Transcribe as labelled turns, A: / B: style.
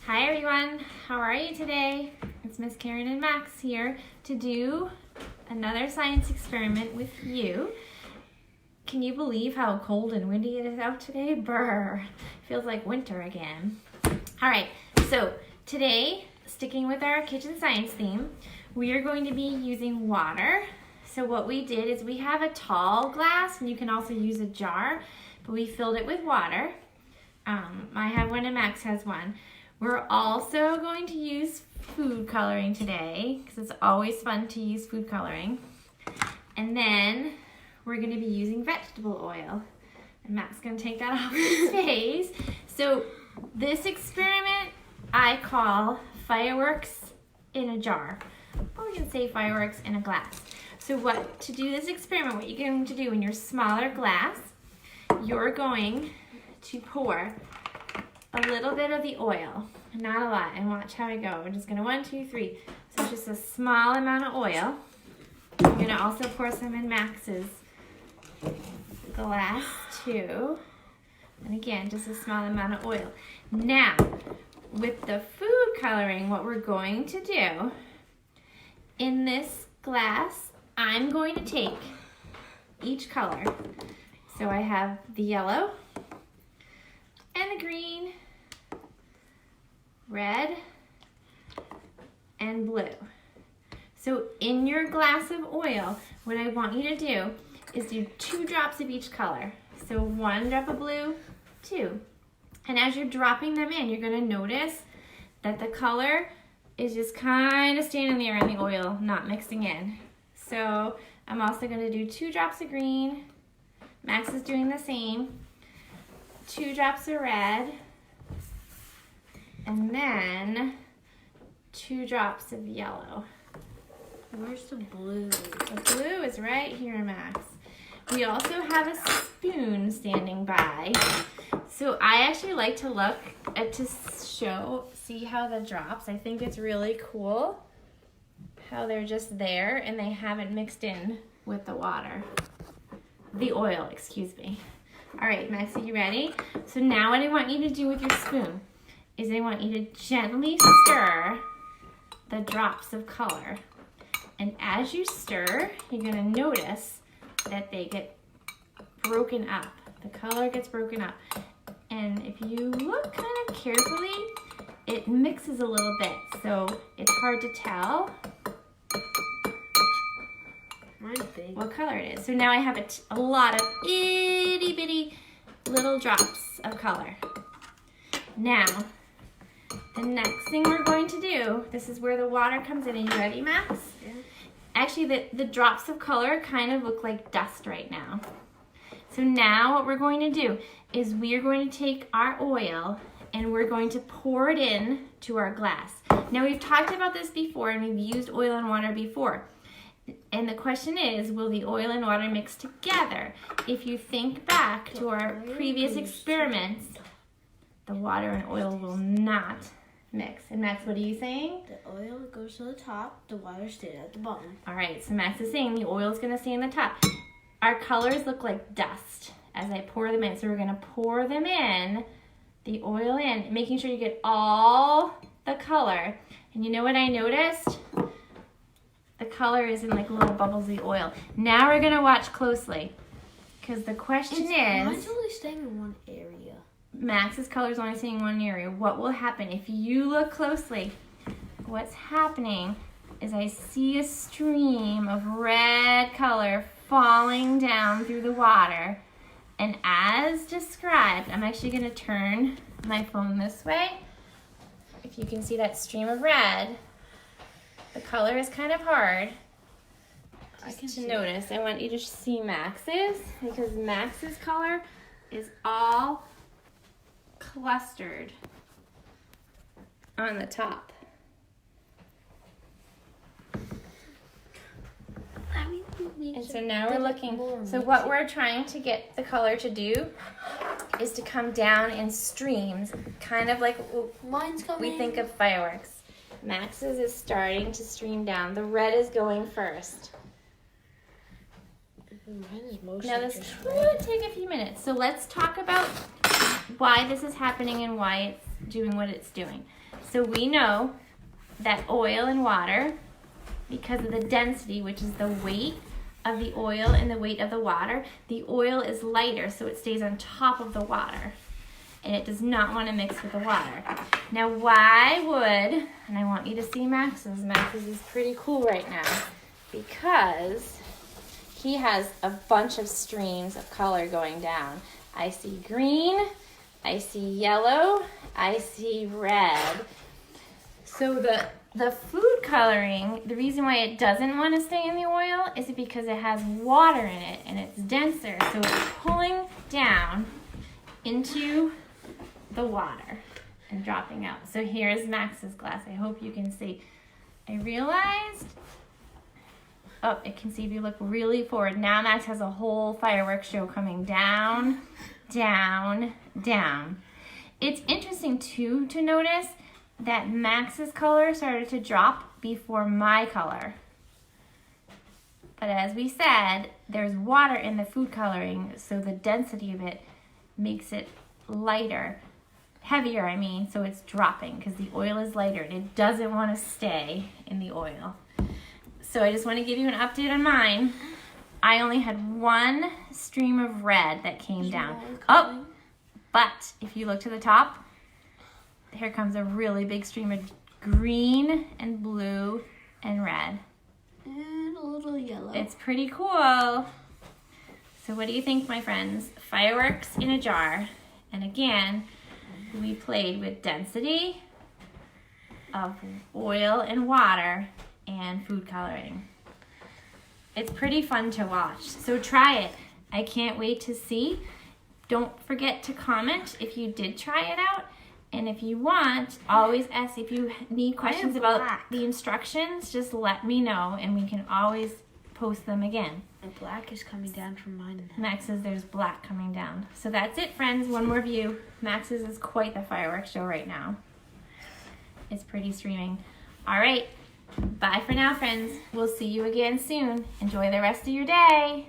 A: Hi everyone, how are you today? It's Miss Karen and Max here to do another science experiment with you. Can you believe how cold and windy it is out today? Brr, feels like winter again. All right, so today, sticking with our kitchen science theme, we are going to be using water. So what we did is we have a tall glass, and you can also use a jar, but we filled it with water. I have one and Max has one. We're also going to use food coloring today because it's always fun to use food coloring. And then we're going to be using vegetable oil. And Matt's going to take that off his face. So this experiment I call fireworks in a jar. Or we can say fireworks in a glass. So to do this experiment, what you're going to do in your smaller glass, you're going to pour a little bit of the oil, not a lot, and watch how I go. We're just gonna 1, 2, 3. So just a small amount of oil. I'm gonna also pour some in Max's glass too. And again, just a small amount of oil. Now, with the food coloring, what we're going to do, in this glass, I'm going to take each color. So I have the yellow, and the green, red, and blue. So in your glass of oil, what I want you to do is do 2 drops of each color. So 1 drop of blue, 2. And as you're dropping them in, you're gonna notice that the color is just kind of standing there in the oil, not mixing in. So I'm also gonna do 2 drops of green. Max is doing the same. 2 drops of red, and then 2 drops of yellow.
B: Where's the blue?
A: The blue is right here, Max. We also have a spoon standing by. So I actually like to look see how the drops. I think it's really cool how they're just there and they haven't mixed in with the water. The oil, excuse me. All right, Max, are you ready? So now what I want you to do with your spoon is I want you to gently stir the drops of color. And as you stir, you're gonna notice that they get broken up. The color gets broken up. And if you look kind of carefully, it mixes a little bit. So it's hard to tell what color it is. So now I have a lot of itty bitty little drops of color. Now, the next thing we're going to do, this is where the water comes in. Are you ready, Max?
B: Yeah.
A: Actually, the drops of color kind of look like dust right now. So now what we're going to do is we are going to take our oil and we're going to pour it in to our glass. Now we've talked about this before and we've used oil and water before. And the question is, will the oil and water mix together? If you think back to our previous experiments, the water and oil will not mix. And Max, what are you saying?
B: The oil goes to the top, the water stays at the bottom.
A: All right, so Max is saying the oil is going to stay in the top. Our colors look like dust as I pour them in. So we're going to pour them in, the oil in, making sure you get all the color. And you know what I noticed? The color is in like little bubbles of the oil. Now we're gonna watch closely because the question is,
B: mine's only staying in one area.
A: Max's color is only staying in one area. What will happen if you look closely? What's happening is I see a stream of red color falling down through the water. And as described, I'm actually gonna turn my phone this way. If you can see that stream of red, the color is kind of hard to notice. I want you to see Max's because Max's color is all clustered on the top. And so now we're looking. So what we're trying to get the color to do is to come down in streams, kind of like
B: Mine's coming.
A: we think of fireworks. Max's is starting to stream down. The red is going first.
B: Mine is mostly
A: Now this
B: just
A: could take a few minutes. So let's talk about why this is happening and why it's doing what it's doing. So we know that oil and water, because of the density, which is the weight of the oil and the weight of the water, the oil is lighter, so it stays on top of the water. And it does not want to mix with the water. Now why would, and I want you to see Max's is pretty cool right now, because he has a bunch of streams of color going down. I see green, I see yellow, I see red. So the food coloring, the reason why it doesn't want to stay in the oil is because it has water in it and it's denser, so it's pulling down into the water and dropping out. So here's Max's glass. I hope you can see. I realized, oh, it can see if you look really forward. Now Max has a whole fireworks show coming down, down, down. It's interesting too to notice that Max's color started to drop before my color. But as we said, there's water in the food coloring, so the density of it makes it lighter. Heavier, I mean, so it's dropping because the oil is lighter and it doesn't want to stay in the oil. So I just want to give you an update on mine. I only had one stream of red that came down. Oh, but if you look to the top, here comes a really big stream of green and blue and red.
B: And a little yellow.
A: It's pretty cool. So what do you think, my friends? Fireworks in a jar. And again, we played with density of oil and water and food coloring. It's pretty fun to watch, so try it. I can't wait to see. Don't forget to comment if you did try it out. And if you want, always ask if you need questions about the instructions, just let me know and we can always post them again.
B: And black is coming down from mine.
A: Max says there's black coming down. So that's it, friends. One more view. Max's is quite the fireworks show right now. It's pretty streaming. All right. Bye for now, friends. We'll see you again soon. Enjoy the rest of your day.